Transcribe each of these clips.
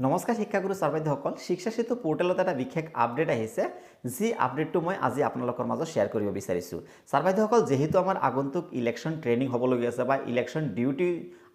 নমস্কাৰ শিক্ষাগুৰু ছাৰ-বাইদেউসকল শিক্ষা সেতু পোৰ্টেলত এটা বিশেষ আপডেট আহিছে যি আপডেটটো মই আজি আপোনালোকৰ মাজত শ্বেয়াৰ কৰিব বিচাৰিছোঁ ছাৰ-বাইদেউসকল যেহেতু আমাৰ আগন্তুক ইলেকশ্যন ট্ৰেইনিং হ'বলগীয়া আছে বা ইলেকশ্যন ডিউটি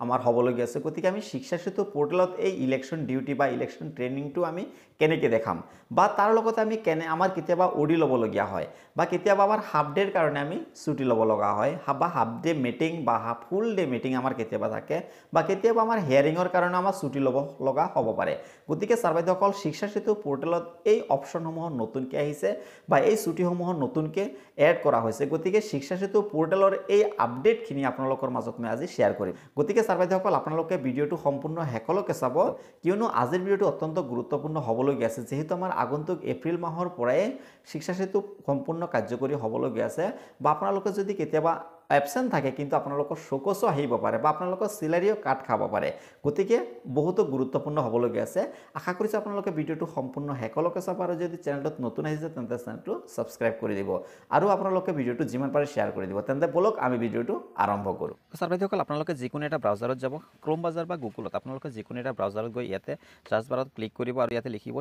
আমাৰ হ'বলগীয়া আছে গতিকে আমি শিক্ষা সেতু পোৰ্টেলত এই ইলেকশ্যন ডিউটি বা ইলেকশ্যন ট্ৰেইনিংটো আমি কেনেকৈ দেখাম বা তাৰ লগতে আমি আমাৰ কেতিয়াবা অডি ল'বলগীয়া হয় বা কেতিয়াবা আমাৰ হাফ ডেৰ কাৰণে আমি ছুটি ল'ব লগা হয় বা হাফ ডে মিটিং বা ফুল ডে মিটিং আমাৰ কেতিয়াবা থাকে বা কেতিয়াবা আমাৰ হিয়াৰিঙৰ কাৰণে আমাৰ ছুটি ল'ব লগা হ'ব পাৰে গতিকে ছাৰ-বাইদেউসকল শিক্ষা সেতু পোৰ্টেলত এই অপশ্যনসমূহ নতুনকৈ আহিছে বা এই ছুটিসমূহ নতুনকৈ এড কৰা হৈছে গতিকে শিক্ষা সেতু পোৰ্টেলৰ এই আপডেটখিনি আপোনালোকৰ মাজত মই আজি শ্বেয়াৰ কৰিম গতিকে ছাৰ-বাইদেউসকল আপোনালোকে ভিডিঅ'টো সম্পূৰ্ণ শেষলৈকে চাব কিয়নো আজিৰ ভিডিঅ'টো অত্যন্ত গুৰুত্বপূৰ্ণ হ'বলগীয়া আছে যেহেতু আমাৰ আগন্তুক এপ্ৰিল মাহৰ পৰাই শিক্ষা সেতু সম্পূৰ্ণ কাৰ্যকৰী হ'বলগীয়া আছে বা আপোনালোকে যদি কেতিয়াবা এবসেন্ট থাকে কিন্তু আপোনালোকৰ শোকসো আহিব পাৰে বা আপোনালোকৰ সিলাৰিও কাট খাব পাৰে গতিকে বহুত গুৰুত্বপূৰ্ণ হ'বলগীয়া আছে আশা কৰিছোঁ আপোনালোকে ভিডিঅ'টো সম্পূৰ্ণ শেষলৈকে চাব আৰু যদি চেনেলটোত নতুন আহিছে তেন্তে চেনেলটো সাবস্ক্ৰাইব কৰি দিব আৰু আপোনালোকে ভিডিঅ'টো যিমান পাৰে শ্বেয়াৰ কৰি দিব তেন্তে বলক আমি ভিডিঅ'টো আৰম্ভ কৰোঁ ছাৰ-বাইদেউসকল আপোনালোকে যিকোনো এটা ব্ৰাউজাৰত যাব ক্ৰোম ব্ৰাউজাৰ বা গুগলত আপোনালোকে যিকোনো এটা ব্ৰাউজাৰত গৈ ইয়াতে সাৰ্চ বাৰত ক্লিক কৰিব আৰু ইয়াতে লিখিব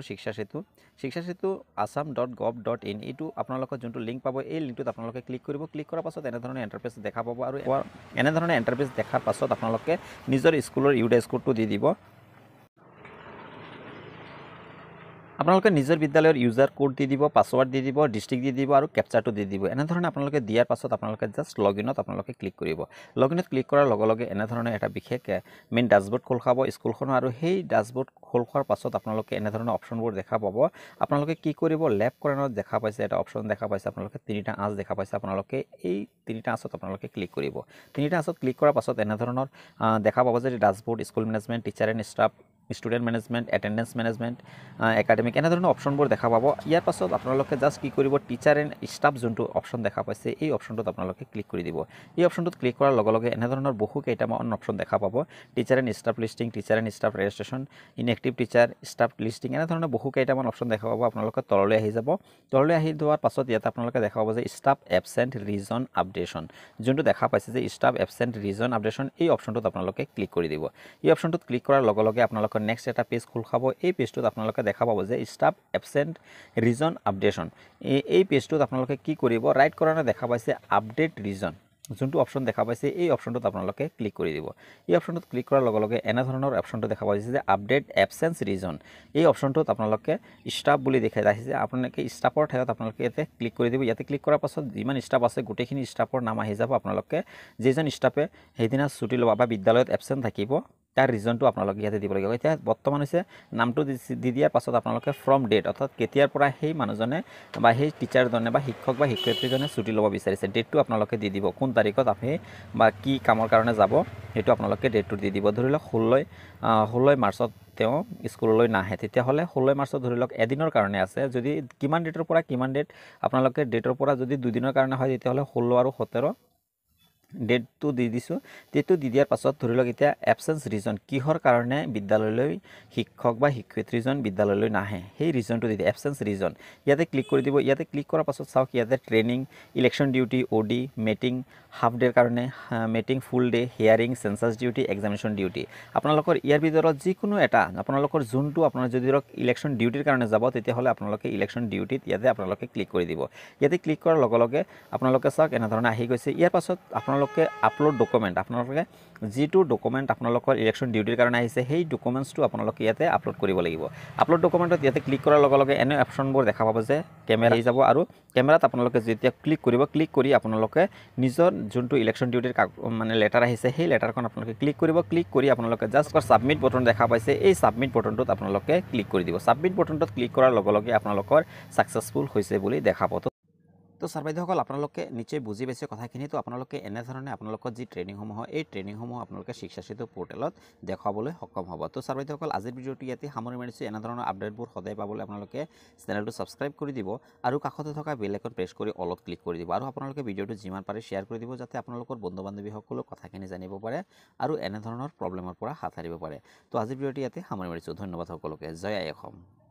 শিক্ষা সেতু assam.gov.in এইটো আপোনালোকৰ যোনটো লিংক পাব এই লিংকটোত আপোনালোকে ক্লিক কৰিব ক্লিক কৰাৰ পাছত এনেধৰণৰ ইণ্টাৰফেচ দেখা পাব আৰু এনেধৰণে ইণ্টাৰফেচ দেখাৰ পাছত আপোনালোকে নিজৰ স্কুলৰ ইউডাইছ কোডটো দি দিব আপোনালোকে নিজৰ বিদ্যালয়ৰ ইউজাৰ কোড দি দিব পাছৱৰ্ড দি দিব ডিস্ট্ৰিক্ট দি দিব আৰু কেপচাৰটো দি দিব এনেধৰণে আপোনালোকে দিয়াৰ পাছত আপোনালোকে জাষ্ট লগইনত আপোনালোকে ক্লিক কৰিব লগইনত ক্লিক কৰাৰ লগে লগে এনেধৰণে এটা বিশেষ মেইন ড্যাশবোৰ্ড খোল খাব স্কুলখনৰ আৰু সেই ড্যাশবোৰ্ড খোল খোৱাৰ পাছত আপোনালোকে এনেধৰণৰ অপশ্যনবোৰ দেখা পাব আপোনালোকে কি কৰিব লেফ্ট কৰ্নাৰত দেখা পাইছে এটা অপশ্যন দেখা পাইছে আপোনালোকে তিনিটা আঁচ দেখা পাইছে আপোনালোকে এই তিনিটা আঁচত আপোনালোকে ক্লিক কৰিব তিনিটা আঁচত ক্লিক কৰাৰ পাছত এনেধৰণৰ দেখা পাব যে dashboard school management teacher and staff student management attendance management academic এনেধৰণৰ অপশ্যনবোৰ দেখা পাব ইয়াৰ পাছত আপোনালোকে জাষ্ট কি কৰিব টিচাৰ এণ্ড ষ্টাফ যোনটো অপশ্যন দেখা পাইছে এই অপশ্যনটোত আপোনালোকে ক্লিক কৰি দিব এই অপশ্যনটোত ক্লিক কৰাৰ লগে লগে এনেধৰণৰ বহু কেইটামান অপশ্যন দেখা পাব teacher and staff listing teacher and staff registration inactive teacher staff listing এনেধৰণৰ বহু কেইটামান অপশ্যন দেখা পাব আপোনালোকে তললৈ আহি যাব তললৈ আহি যোৱাৰ পাছত ইয়াত আপোনালোকে দেখা পাব যে ষ্টাফ এবচেণ্ট ৰিজন আপডেশ্যন যোনটো দেখা পাইছে যে ষ্টাফ এবচেণ্ট ৰিজন আপডেশ্যন এই অপশ্যনটোত আপোনালোকে ক্লিক কৰি দিব এই অপশ্যনটোত ক্লিক কৰাৰ লগে লগে আপোনালোকৰ নেক্সট এটা পেজ খোল খাব এই পেজটোত আপোনালোকে দেখা পাব যে ষ্টাফ এবচেণ্ট ৰিজন আপডেশ্যন এই পেজটোত আপোনালোকে কি কৰিব ৰাইট কৰ্ণাৰত দেখা পাইছে আপডেট ৰিজন যোনটো অপশ্যন দেখা পাইছে এই অপশ্যনটোত আপোনালোকে ক্লিক কৰি দিব এই অপশ্যনটোত ক্লিক কৰাৰ লগে লগে এনেধৰণৰ অপশ্যনটো দেখা পাইছে যে আপডেট এবচেন্স ৰিজন এই অপশ্যনটোত আপোনালোকে ষ্টাফ বুলি দেখাই আহিছে আপোনালোকে ষ্টাফৰ ঠাইত আপোনালোকে ইয়াতে ক্লিক কৰি দিব ইয়াতে ক্লিক কৰাৰ পাছত যিমান ষ্টাফ আছে গোটেইখিনি ষ্টাফৰ নাম আহি যাব আপোনালোকে যিজন ষ্টাফে সেইদিনা ছুটি ল'ব বা বিদ্যালয়ত এবচেণ্ট থাকিব তাৰ ৰিজনটো আপোনালোকে ইয়াতে দিব লাগিব এতিয়া বৰ্তমান হৈছে নামটো দি দিয়াৰ পাছত আপোনালোকে ফ্ৰম ডেট অৰ্থাৎ কেতিয়াৰ পৰা সেই মানুহজনে বা সেই টিচাৰজনে বা শিক্ষক বা শিক্ষয়িত্ৰীজনে ছুটি ল'ব বিচাৰিছে ডেটটো আপোনালোকে দি দিব কোন তাৰিখত আপুনি বা কি কামৰ কাৰণে যাব সেইটো আপোনালোকে ডেটটো দি দিব ধৰি লওক 16 মাৰ্চত তেওঁ স্কুললৈ নাহে তেতিয়াহ'লে 16 মাৰ্চত ধৰি লওক এদিনৰ কাৰণে আছে যদি কিমান ডেটৰ পৰা কিমান ডেট আপোনালোকে ডেটৰ পৰা যদি দুদিনৰ কাৰণে হয় তেতিয়াহ'লে 16 আৰু 17 ডেটটো দি দিছোঁ ডেটটো দি দিয়াৰ পাছত ধৰি লওক এতিয়া এবচেন্স ৰিজন কিহৰ কাৰণে বিদ্যালয়লৈ শিক্ষক বা শিক্ষয়িত্ৰীজন বিদ্যালয়লৈ নাহে সেই ৰিজনটো দি দিয়ে এবচেন্স ৰিজন ইয়াতে ক্লিক কৰি দিব ইয়াতে ক্লিক কৰাৰ পাছত চাওক ইয়াতে ট্ৰেইনিং ইলেকশ্যন ডিউটি অডি মিটিং হাফ ডেৰ কাৰণে meeting full day hearing census duty examination duty আপোনালোকৰ ইয়াৰ ভিতৰত যিকোনো এটা আপোনালোকৰ যোনটো আপোনাৰ যদি ধৰক ইলেকশ্যন ডিউটিৰ কাৰণে যাব তেতিয়াহ'লে আপোনালোকে ইলেকশ্যন ডিউটিত ইয়াতে আপোনালোকে ক্লিক কৰি দিব ইয়াতে ক্লিক কৰাৰ লগে লগে আপোনালোকে চাওক এনেধৰণে আহি গৈছে ইয়াৰ পাছত আপোনালোকে আপলোড ডকুমেণ্ট আপোনালোকে যিটো ডকুমেণ্ট আপোনালোকৰ ইলেকশ্যন ডিউটিৰ কাৰণে আহিছে সেই ডকুমেণ্টছটো আপোনালোকে ইয়াতে আপলোড কৰিব লাগিব আপলোড ডকুমেণ্টত ইয়াতে ক্লিক কৰাৰ লগে লগে এনে অপশ্যনবোৰ দেখা পাব যে কেমেৰা আহি যাব আৰু কেমেৰাত আপোনালোকে যেতিয়া ক্লিক কৰিব ক্লিক কৰি আপোনালোকে নিজৰ যোনটো ইলেকশ্যন ডিউটিৰ মানে লেটাৰ আহিছে সেই লেটাৰখন আপোনালোকে ক্লিক কৰিব ক্লিক কৰি আপোনালোকে জাষ্ট ছাবমিট বটন দেখা পাইছে এই ছাবমিট বটনটোত আপোনালোকে ক্লিক কৰি দিব ছাবমিট বটনটোত ক্লিক কৰাৰ লগে লগে আপোনালোকৰ ছাকচেছফুল হৈছে বুলি দেখা পাব তো ছাৰ-বাইদেউসকল আপোনালোকে নিশ্চয় বুজি পাইছে কথাখিনি তো আপোনালোকে এনেধৰণে আপোনালোকৰ যি ট্ৰেইনিংসমূহ এই ট্ৰেইনিংসমূহ আপোনালোকে শিক্ষা সেতু পোৰ্টেলত দেখুৱাবলৈ সক্ষম হ'ব তো ছাৰ-বাইদেউসকল আজিৰ ভিডিঅ'টো ইয়াতে সামৰি মাৰিছোঁ এনেধৰণৰ আপডেটবোৰ সদায় পাবলৈ আপোনালোকে চেনেলটো ছাবস্ক্ৰাইব কৰি দিব আৰু কাষতে থকা বেল আইকন প্ৰেছ কৰি অলপ ক্লিক কৰি দিব আৰু আপোনালোকে ভিডিঅ'টো যিমান পাৰে শ্বেয়াৰ কৰি দিব যাতে আপোনালোকৰ বন্ধু বান্ধৱীসকলেও কথাখিনি জানিব পাৰে আৰু এনেধৰণৰ প্ৰব্লেমৰ পৰা হাত সাৰিব পাৰে তো আজিৰ ভিডিঅ'টো ইয়াতে সামৰি মাৰিছোঁ ধন্যবাদ সকলোকে জয় আই অসম